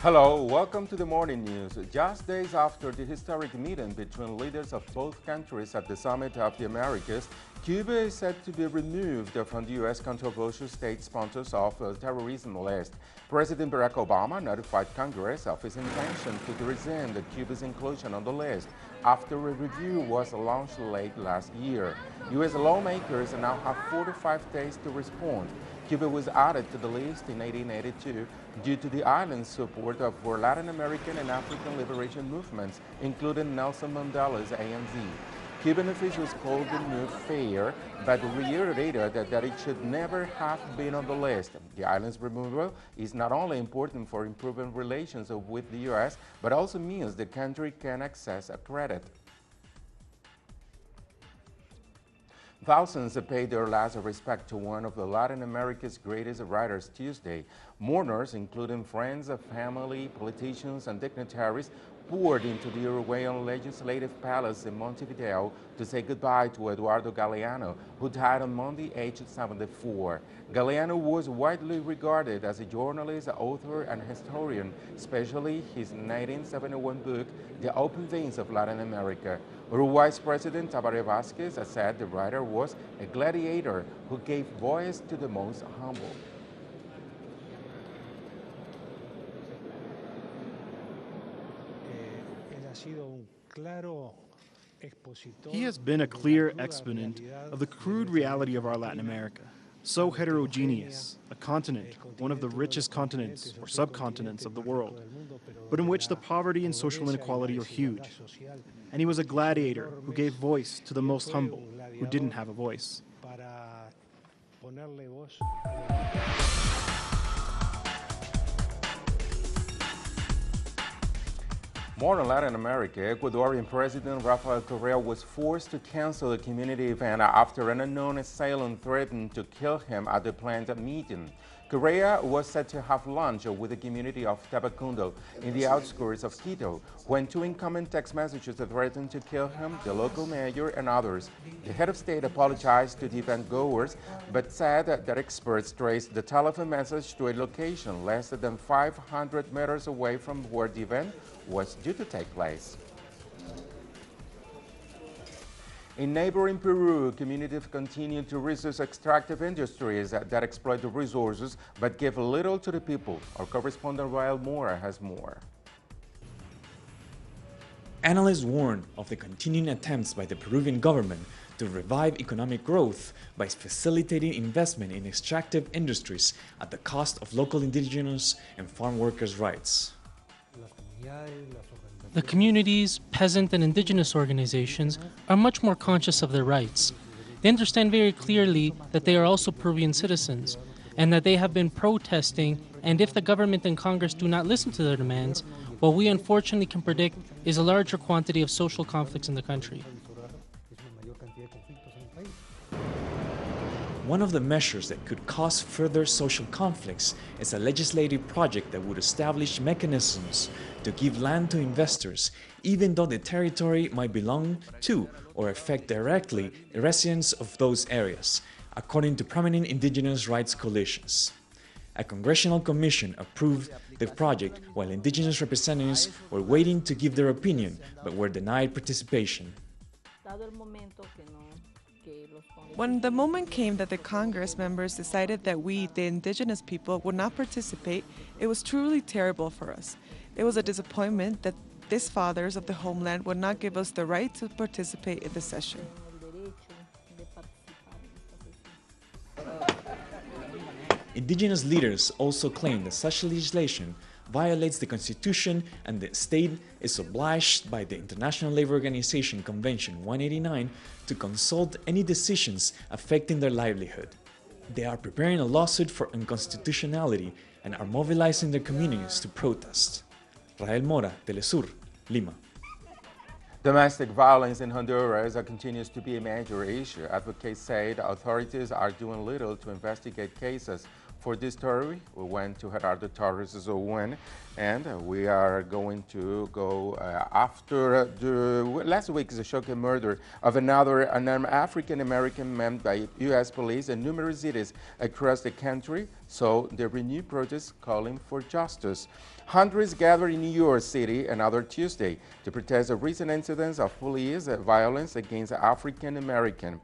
Hello, welcome to the morning news. Just days after the historic meeting between leaders of both countries at the Summit of the Americas, Cuba is said to be removed from the U.S. controversial state sponsors of the terrorism list. President Barack Obama notified Congress of his intention to rescind Cuba's inclusion on the list after a review was launched late last year. U.S. lawmakers now have 45 days to respond. Cuba was added to the list in 1882 due to the island's support for Latin American and African liberation movements, including Nelson Mandela's ANC. Cuban officials called the move fair, but reiterated that it should never have been on the list. The island's removal is not only important for improving relations with the U.S., but also means the country can access credit. Thousands paid their last respect to one of Latin America's greatest writers Tuesday. Mourners, including friends, family, politicians, and dignitaries, poured into the Uruguayan Legislative Palace in Montevideo to say goodbye to Eduardo Galeano, who died on Monday, aged 74. Galeano was widely regarded as a journalist, author, and historian, especially his 1971 book, The Open Veins of Latin America. Uruguay's President Tabaré Vázquez said the writer was a gladiator who gave voice to the most humble. He has been a clear exponent of the crude reality of our Latin America, so heterogeneous, a continent, one of the richest continents or subcontinents of the world, but in which the poverty and social inequality are huge. And he was a gladiator who gave voice to the most humble, who didn't have a voice. More in Latin America, Ecuadorian President Rafael Correa was forced to cancel a community event after an unknown assailant threatened to kill him at the planned meeting. Correa was said to have lunch with the community of Tabacundo in the outskirts of Quito when two incoming text messages threatened to kill him, the local mayor, and others. The head of state apologized to the event goers, but said that experts traced the telephone message to a location less than 500 meters away from where the event was due to take place. In neighboring Peru, communities continue to resist extractive industries that exploit the resources but give little to the people. Our correspondent Rael Mora has more. Analysts warn of the continuing attempts by the Peruvian government to revive economic growth by facilitating investment in extractive industries at the cost of local indigenous and farm workers' rights. The communities, peasant and indigenous organizations are much more conscious of their rights. They understand very clearly that they are also Peruvian citizens and that they have been protesting, and if the government and Congress do not listen to their demands, what we unfortunately can predict is a larger quantity of social conflicts in the country. One of the measures that could cause further social conflicts is a legislative project that would establish mechanisms to give land to investors, even though the territory might belong to or affect directly the residents of those areas, according to prominent indigenous rights coalitions. A congressional commission approved the project while indigenous representatives were waiting to give their opinion but were denied participation. When the moment came that the Congress members decided that we, the indigenous people, would not participate, it was truly terrible for us. It was a disappointment that these fathers of the homeland would not give us the right to participate in the session. Indigenous leaders also claim that such legislation violates the Constitution and the state is obliged by the International Labour Organization Convention 189 to consult any decisions affecting their livelihood. They are preparing a lawsuit for unconstitutionality and are mobilizing their communities to protest. Rael Mora, TeleSUR, Lima. Domestic violence in Honduras continues to be a major issue. Advocates say the authorities are doing little to investigate cases. For this story, we went to Gerardo Torres' win. And we are going to go after the last week's shocking murder of another unarmed African-American man by U.S. police in numerous cities across the country, so the renewed protests calling for justice. Hundreds gathered in New York City another Tuesday to protest the recent incidents of police violence against African-Americans.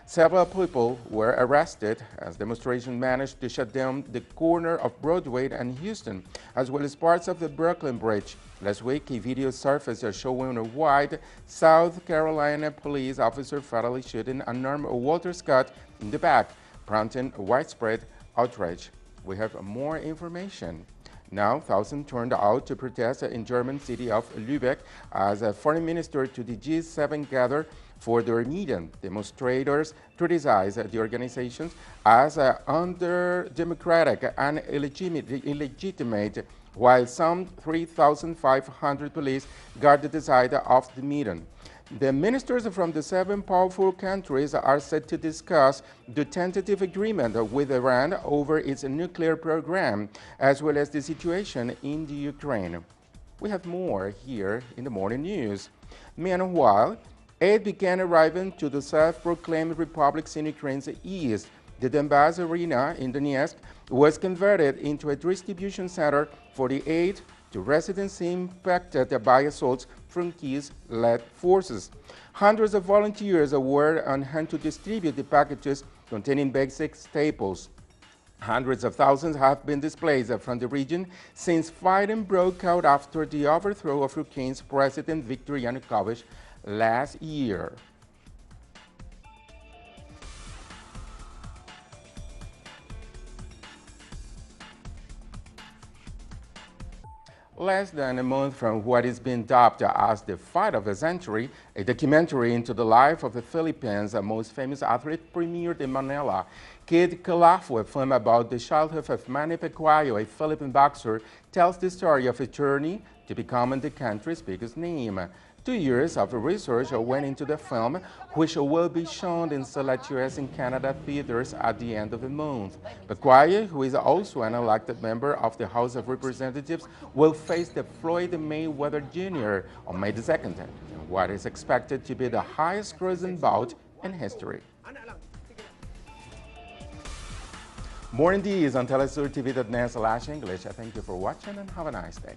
Several people were arrested as demonstrations managed to shut down the corner of Broadway and Houston, as well as parts of the Brooklyn Bridge. Last week, a video surfaced showing a white South Carolina police officer fatally shooting unarmed Walter Scott in the back, prompting widespread outrage. We have more information. Now, thousands turned out to protest in German city of Lübeck as a foreign minister to the G7 gathered for their meeting. Demonstrators criticized the organizations as undemocratic and illegitimate, while some 3,500 police guarded the site of the meeting. The ministers from the 7 powerful countries are set to discuss the tentative agreement with Iran over its nuclear program, as well as the situation in the Ukraine. We have more here in the morning news. Meanwhile, aid began arriving to the self-proclaimed republics in Ukraine's east. The Donbass arena in Donetsk was converted into a distribution center for the aid to residents impacted by assaults from Kyiv-led forces. Hundreds of volunteers were on hand to distribute the packages containing basic staples. Hundreds of thousands have been displaced from the region since fighting broke out after the overthrow of Ukraine's President Viktor Yanukovych last year. Less than a month from what is being dubbed as the fight of the century, a documentary into the life of the Philippines' most famous athlete premiered in Manila. Kid Calafo, a film about the childhood of Manny Pacquiao, a Philippine boxer, tells the story of a journey to becoming the country's biggest name. 2 years of research went into the film, which will be shown in select US and Canada theaters at the end of the month. Pacquiao, who is also an elected member of the House of Representatives, will face the Floyd Mayweather Jr. on May the 2nd, in what is expected to be the highest-grossing bout in history. More in these on telesurtv.net/English. Thank you for watching and have a nice day.